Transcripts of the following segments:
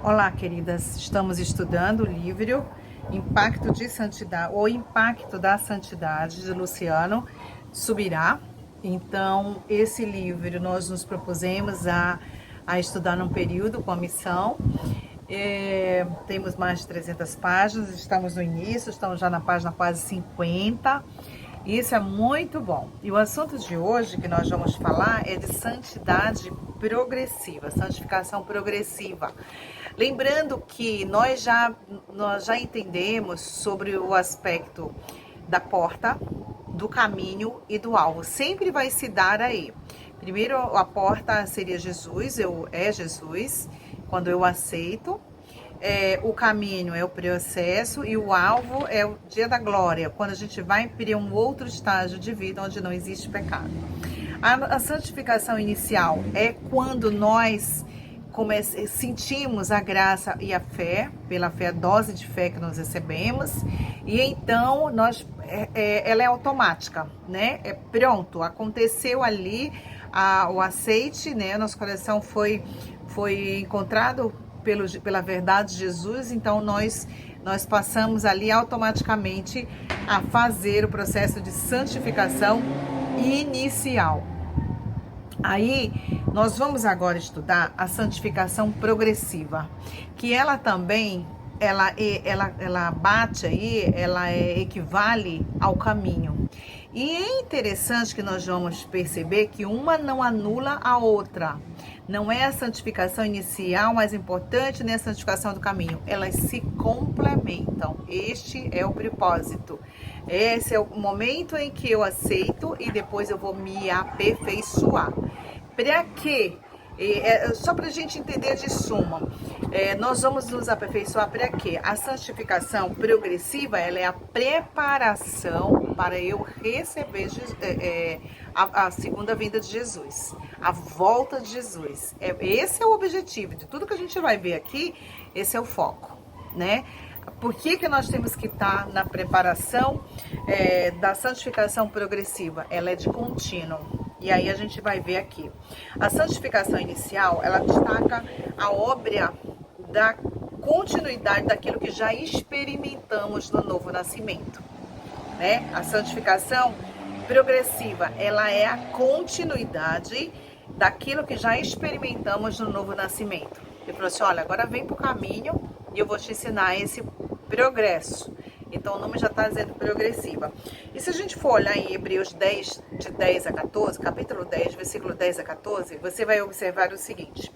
Olá, queridas. Estamos estudando o livro Impacto de Santidade, ou Impacto da Santidade, de Luciano Subirá. Então, esse livro nós nos propusemos a estudar num período com a missão. Temos mais de 300 páginas, estamos no início, estamos já na página quase 50. Isso é muito bom. E o assunto de hoje que nós vamos falar é de santidade progressiva, santificação progressiva. Lembrando que nós já entendemos sobre o aspecto da porta, do caminho e do alvo. Sempre vai se dar aí. Primeiro, a porta seria Jesus, Jesus, quando eu aceito. O caminho é o processo e o alvo é o dia da glória, quando a gente vai para um outro estágio de vida onde não existe pecado. A santificação inicial é quando nós sentimos a graça e a fé, pela fé, a dose de fé que nós recebemos, e então ela é automática, né? É pronto, aconteceu ali o aceite, né? Nosso coração foi encontrado pela verdade de Jesus, então nós passamos ali automaticamente a fazer o processo de santificação inicial. Aí nós vamos agora estudar a santificação progressiva, que ela também ela bate aí, ela equivale ao caminho. E é interessante que nós vamos perceber que uma não anula a outra. Não é a santificação inicial mais importante, nem a santificação do caminho. Elas se complementam. Este é o propósito. Esse é o momento em que eu aceito e depois eu vou me aperfeiçoar. Para quê? Só para a gente entender de suma, nós vamos nos aperfeiçoar para quê? A santificação progressiva, ela é a preparação para eu receber a segunda vinda de Jesus, a volta de Jesus. Esse é o objetivo de tudo que a gente vai ver aqui, esse é o foco, né? Por que nós temos que estar na preparação da santificação progressiva? Ela é de contínuo. E aí a gente vai ver aqui. A santificação inicial, ela destaca a obra da continuidade daquilo que já experimentamos no novo nascimento, né? A santificação progressiva, ela é a continuidade daquilo que já experimentamos no novo nascimento. Ele falou assim, olha, agora vem para o caminho e eu vou te ensinar esse progresso. Então, o nome já está dizendo progressiva. E se a gente for olhar em Hebreus 10, de 10 a 14, capítulo 10, versículo 10 a 14, você vai observar o seguinte.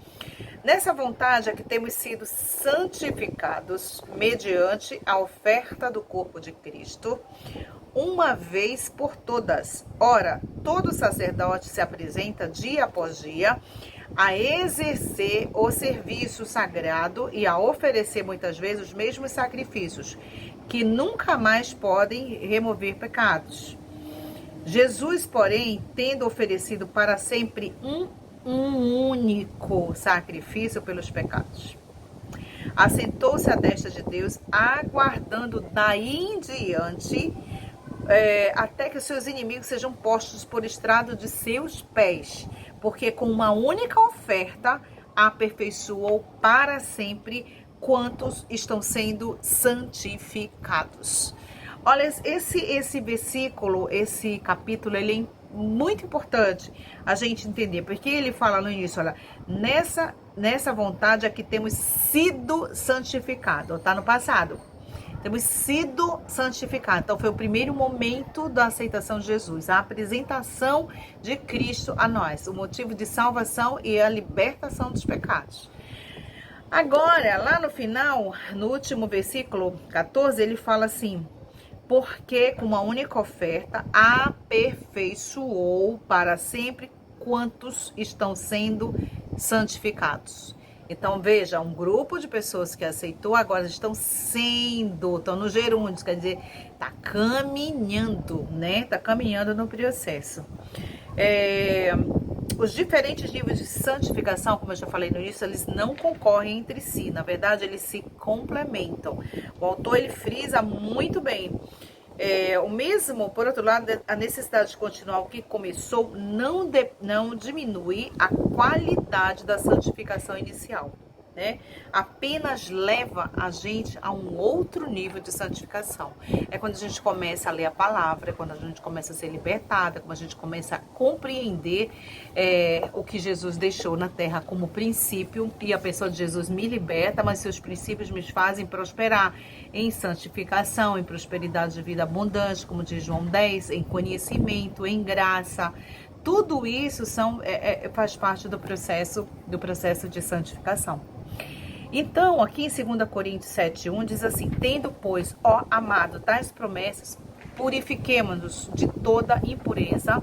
Nessa vontade é que temos sido santificados mediante a oferta do corpo de Cristo, uma vez por todas. Ora, todo sacerdote se apresenta dia após dia a exercer o serviço sagrado e a oferecer muitas vezes os mesmos sacrifícios, que nunca mais podem remover pecados. Jesus, porém, tendo oferecido para sempre um único sacrifício pelos pecados, assentou-se à destra de Deus, aguardando daí em diante até que os seus inimigos sejam postos por estrado de seus pés, porque com uma única oferta aperfeiçoou para sempre quantos estão sendo santificados. Olha, esse versículo, esse capítulo, ele é muito importante a gente entender, porque ele fala no início, olha, nessa vontade é que temos sido santificados, está no passado. Temos sido santificados. Então, foi o primeiro momento da aceitação de Jesus, a apresentação de Cristo a nós, o motivo de salvação e a libertação dos pecados. Agora, lá no final, no último versículo 14, ele fala assim, porque com uma única oferta aperfeiçoou para sempre quantos estão sendo santificados. Então, veja, um grupo de pessoas que aceitou agora estão no gerúndio, quer dizer, está caminhando, né? Está caminhando no processo. Os diferentes níveis de santificação, como eu já falei no início, eles não concorrem entre si. Na verdade, eles se complementam. O autor, ele frisa muito bem. O mesmo, por outro lado, a necessidade de continuar o que começou não diminui a qualidade da santificação inicial. né, apenas leva a gente a um outro nível de santificação. É quando a gente começa a ler a palavra, é quando a gente começa a ser libertada, quando a gente começa a compreender o que Jesus deixou na terra como princípio, e a pessoa de Jesus me liberta, mas seus princípios me fazem prosperar em santificação, em prosperidade de vida abundante, como diz João 10, em conhecimento, em graça. Tudo isso faz parte do processo de santificação. Então, aqui em 2 Coríntios 7:1 diz assim: tendo, pois, ó amado, tais promessas, purifiquemo-nos de toda impureza,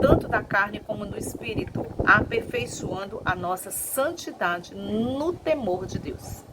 tanto da carne como do espírito, aperfeiçoando a nossa santidade no temor de Deus.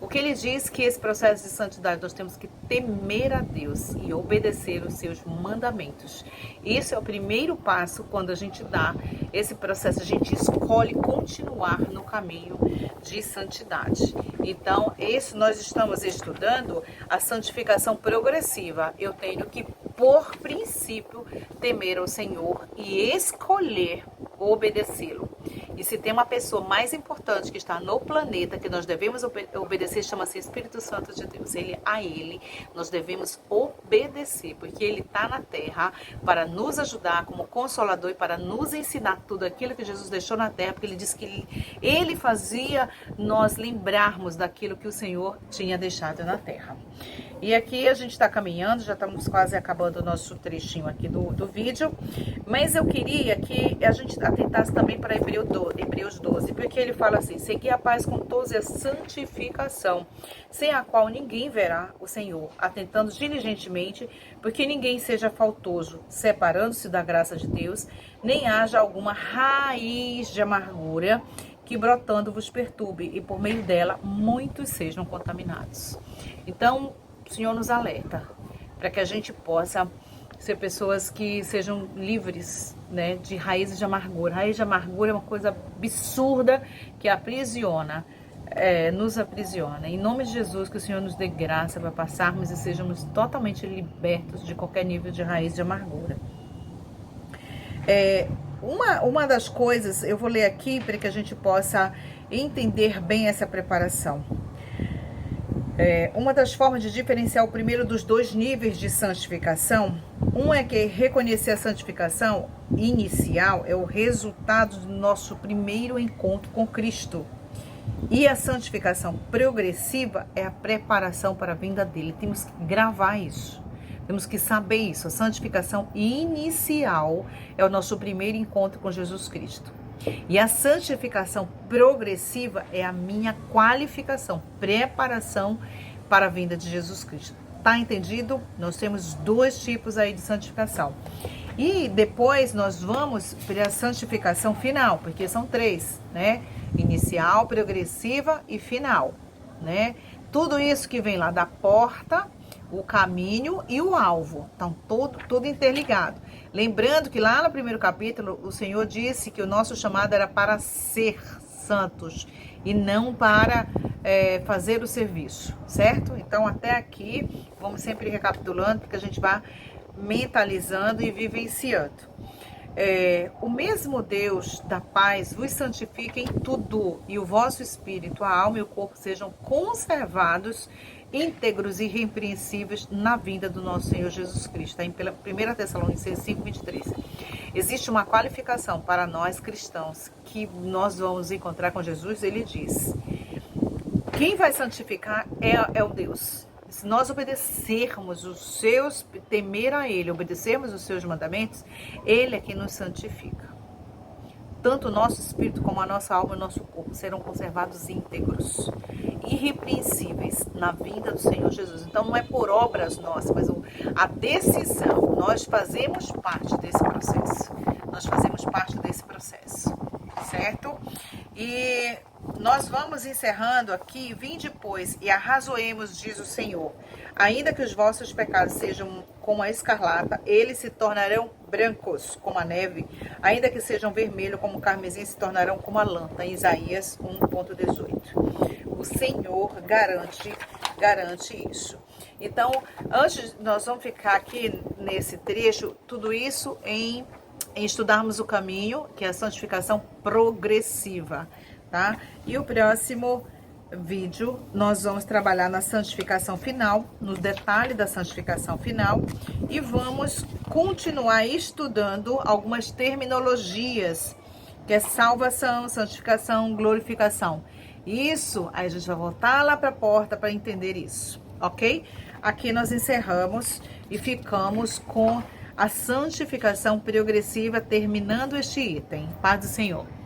O que ele diz que esse processo de santidade nós temos que temer a Deus e obedecer os seus mandamentos. Isso é o primeiro passo quando a gente dá esse processo, a gente escolhe continuar no caminho de santidade. Então, nós estamos estudando a santificação progressiva. Eu tenho que, por princípio, temer ao Senhor e escolher obedecê-lo. E se tem uma pessoa mais importante que está no planeta que nós devemos obedecer, chama-se Espírito Santo de Deus. A ele nós devemos obedecer, porque ele está na terra para nos ajudar como consolador e para nos ensinar tudo aquilo que Jesus deixou na terra, porque ele disse que ele fazia nós lembrarmos daquilo que o Senhor tinha deixado na terra. E aqui a gente está caminhando, já estamos quase acabando o nosso trechinho aqui do vídeo, mas eu queria que a gente atentasse também para Hebreus 12, porque ele fala assim: segui a paz com todos e a santificação, sem a qual ninguém verá o Senhor, atentando diligentemente, porque ninguém seja faltoso, separando-se da graça de Deus, nem haja alguma raiz de amargura que brotando vos perturbe, e por meio dela muitos sejam contaminados. Então, o Senhor nos alerta para que a gente possa ser pessoas que sejam livres, né, de raízes de amargura. Raiz de amargura é uma coisa absurda que aprisiona, nos aprisiona. Em nome de Jesus, que o Senhor nos dê graça para passarmos e sejamos totalmente libertos de qualquer nível de raiz de amargura. Uma das coisas, eu vou ler aqui para que a gente possa entender bem essa preparação. Uma das formas de diferenciar o primeiro dos dois níveis de santificação, é que reconhecer a santificação inicial é o resultado do nosso primeiro encontro com Cristo. E a santificação progressiva é a preparação para a vinda dele. Temos que gravar isso. Temos que saber isso. A santificação inicial é o nosso primeiro encontro com Jesus Cristo. E a santificação progressiva é a minha qualificação, preparação para a vinda de Jesus Cristo. Tá entendido? Nós temos dois tipos aí de santificação. E depois nós vamos para a santificação final, porque são três, né? Inicial, progressiva e final, né? Tudo isso que vem lá da porta, o caminho e o alvo, estão tudo interligado. Lembrando que lá no primeiro capítulo, o Senhor disse que o nosso chamado era para ser santos e não para fazer o serviço, certo? Então, até aqui, vamos sempre recapitulando, porque a gente vai mentalizando e vivenciando. O mesmo Deus da paz vos santifique em tudo, e o vosso espírito, a alma e o corpo sejam conservados íntegros e irrepreensíveis na vinda do nosso Senhor Jesus Cristo. Está em 1 Tessalonicenses 5:23. Existe uma qualificação para nós cristãos que nós vamos encontrar com Jesus. Ele diz: quem vai santificar é o Deus. Se nós obedecermos os seus, temer a Ele, obedecermos os seus mandamentos, Ele é quem nos santifica. Tanto o nosso espírito como a nossa alma e o nosso corpo serão conservados íntegros, irrepreensíveis na vinda do Senhor Jesus. Então não é por obras nossas, mas a decisão. Nós fazemos parte desse processo. Nós fazemos parte desse processo, certo? E nós vamos encerrando aqui. Vinde, pois, e arrazoemos, diz o Senhor. Ainda que os vossos pecados sejam como a escarlata, eles se tornarão brancos como a neve. Ainda que sejam vermelhos como o carmesim, se tornarão como a lã. Em Isaías 1:18. O Senhor garante isso. Então, antes nós vamos ficar aqui nesse trecho, tudo isso em estudarmos o caminho, que é a santificação progressiva. tá? E o próximo vídeo nós vamos trabalhar na santificação final, no detalhe da santificação final, e vamos continuar estudando algumas terminologias, que é salvação, santificação, glorificação. Isso, aí a gente vai voltar lá para a porta para entender isso, ok? Aqui nós encerramos e ficamos com a santificação progressiva, terminando este item. Paz do Senhor.